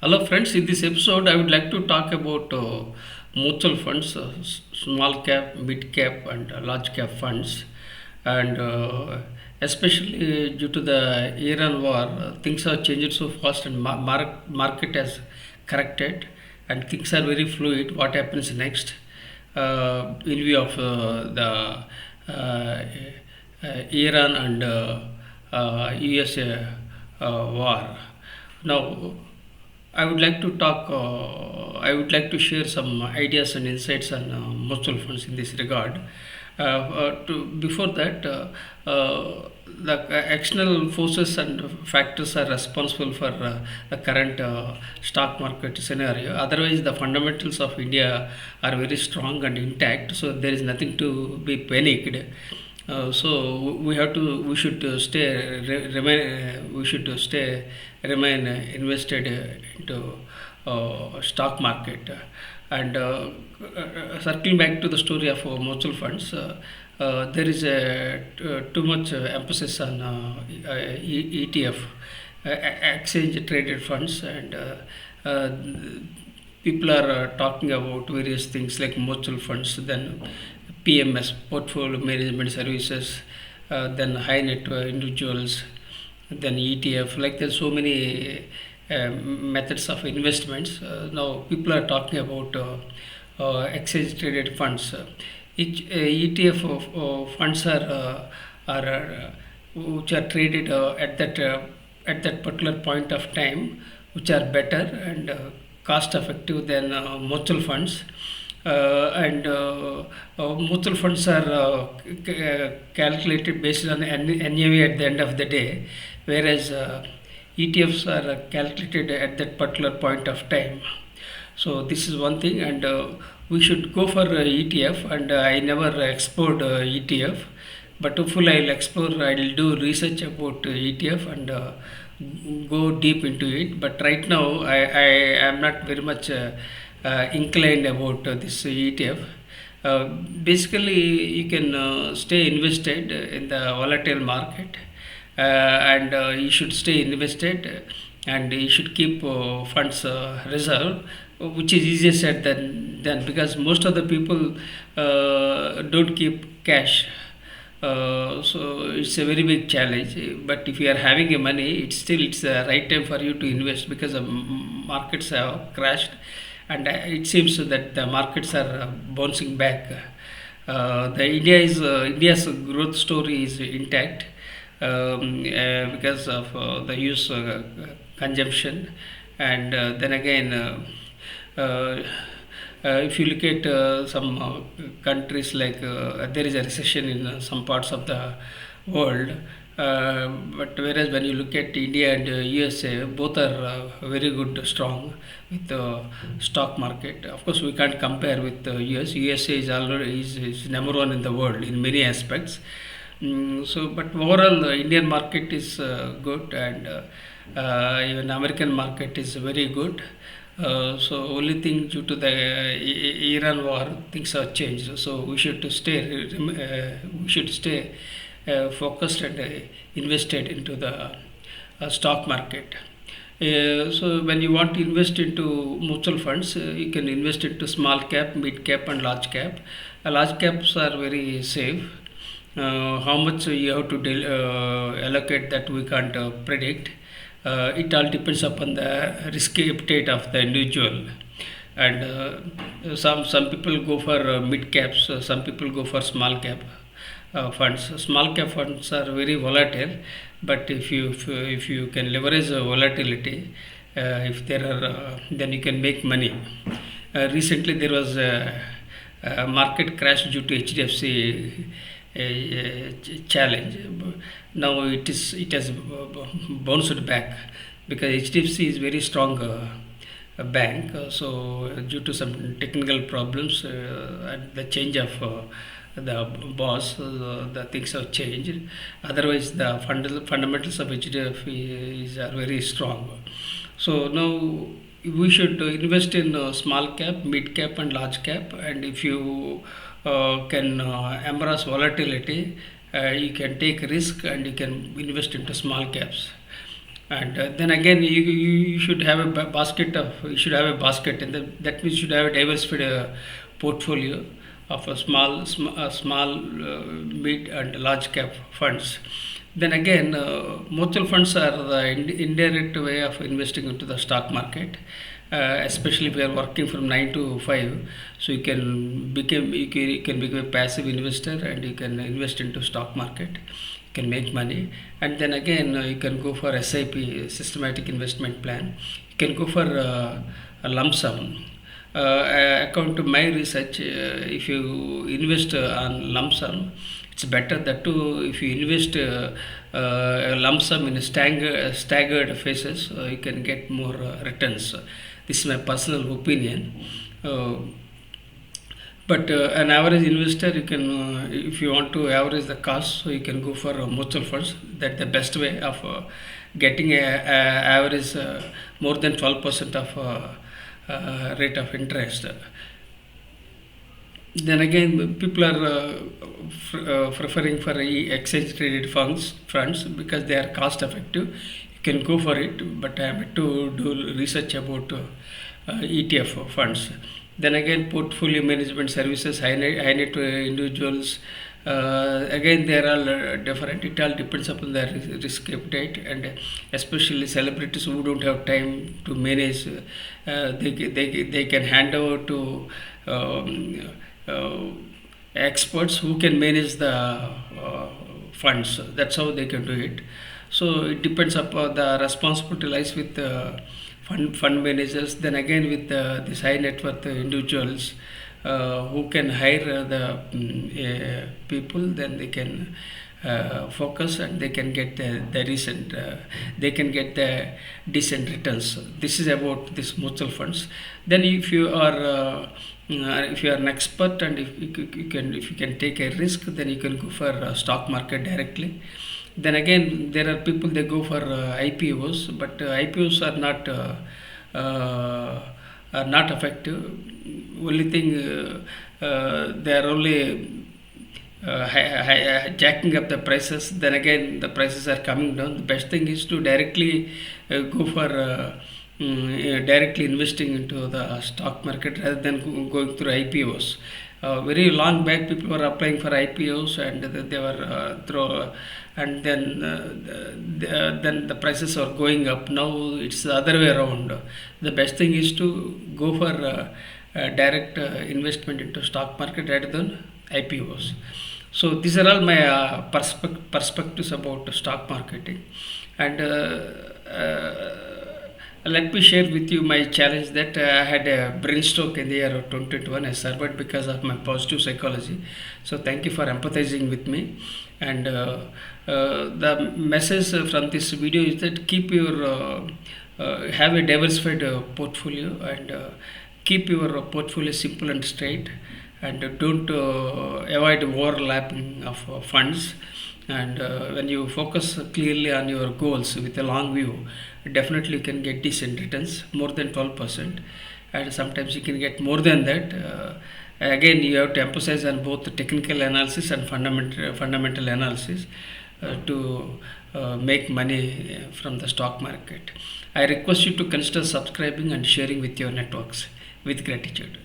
Hello, friends. In this episode, I would like to talk about mutual funds, small cap, mid cap, and large cap funds. And especially due to the Iran war, things have changed so fast, and market has corrected, and things are very fluid. What happens next? In view of the Iran and USA war. Now, I would like to talk. I would like to share some ideas and insights on mutual funds in this regard. Before that, the external forces and factors are responsible for the current stock market scenario. Otherwise, the fundamentals of India are very strong and intact. So there is nothing to be panicked. So we should remain invested into stock market. And circling back to the story of mutual funds, there is too much emphasis on ETF, exchange traded funds, and uh, people are talking about various things like mutual funds, then PMS, portfolio management services, then high net worth individuals, then ETF. Like there's so many methods of investments. Now people are talking about exchange traded funds. Each ETF of funds are which are traded at that particular point of time, which are better and cost effective than mutual funds. Mutual funds are calculated based on NAV at the end of the day, whereas ETFs are calculated at that particular point of time. So this is one thing, and we should go for ETF. And I never explored ETF, but hopefully I'll explore. I'll do research about ETF and go deep into it. But right now, I am not very much inclined about this ETF. Basically, you can stay invested in the volatile market, and you should stay invested, and you should keep funds reserve, which is easier said than because most of the people don't keep cash. So it's a very big challenge. But if you are having a money, it's the right time for you to invest because the markets have crashed, and it seems that the markets are bouncing back. The India's growth story is intact because of the use consumption, and then again. Uh, if you look at some countries like there is a recession in some parts of the world, but whereas when you look at India and USA, both are very good, strong with the stock market. Of course, we can't compare with the US. USA is already is number one in the world in many aspects. But overall, the Indian market is good, and even American market is very good. So only thing due to the Iran war, things have changed. So we should stay focused and invested into the stock market. So when you want to invest into mutual funds, you can invest into small cap, mid cap, and large cap. Large caps are very safe. How much you have to allocate, that we can't predict. It all depends upon the risk appetite of the individual, and some people go for mid caps, some people go for small cap funds. Small cap funds are very volatile, but if you can leverage the volatility, if there are then you can make money. Recently there was a market crash due to HDFC challenge. Now it has bounced back because HDFC is very strong bank. So due to some technical problems and the change of the boss, the things have changed. Otherwise, the fundamentals of HDFC are very strong. So now we should invest in small cap, mid cap, and large cap. And if you can embrace volatility, you can take risk and you can invest into small caps. And then again you should have a basket of you should have a basket, and that means you should have a diversified portfolio of a small mid and large cap funds. Then again, mutual funds are the indirect way of investing into the stock market, especially if you are working from 9 to 5. So you can become a passive investor, and you can invest into stock market, you can make money. And then again, you can go for SIP, systematic investment plan. You can go for a lump sum. According to my research, if you invest on lump sum, it's better. That too, if you invest a lump sum in a staggered phases, you can get more returns. This is my personal opinion. But an average investor, you can, if you want to average the cost, so you can go for mutual funds. That's the best way of getting a average more than 12% of rate of interest. Then again, people are preferring for exchange traded funds because they are cost effective. You can go for it, but I have to do research about ETF funds. Then again, portfolio management services, high net individuals. Again, they are all different. It all depends upon their risk appetite, and especially celebrities who don't have time to manage, they can hand over to experts who can manage the funds. That's how they can do it. So it depends upon the responsibility lies with fund managers. Then again, with these high net worth individuals who can hire the people, then they can focus, and they can get the recent they can get the decent returns. This is about these mutual funds. Then if you are an expert, and if you can take a risk, then you can go for stock market directly. Then again, there are people, they go for IPOs, but IPOs are not effective. Only thing, they are only jacking up the prices. Then again, the prices are coming down. The best thing is to directly go for directly investing into the stock market rather than going through IPOs. Very long back, people were applying for IPOs, and they were and then the prices are going up. Now it's the other way around. The best thing is to go for direct investment into stock market rather than IPOs. So these are all my perspectives about stock marketing. And let me share with you my challenge that I had a brain stroke in the year of 2021. I survived because of my positive psychology. So thank you for empathizing with me. And the message from this video is that keep your have a diversified portfolio, and keep your portfolio simple and straight, and don't avoid overlapping of funds. And when you focus clearly on your goals with a long view, definitely you can get decent returns, more than 12%, and sometimes you can get more than that. Again, you have to emphasize on both the technical analysis and fundamental analysis to make money from the stock market. I request you to consider subscribing and sharing with your networks. With gratitude.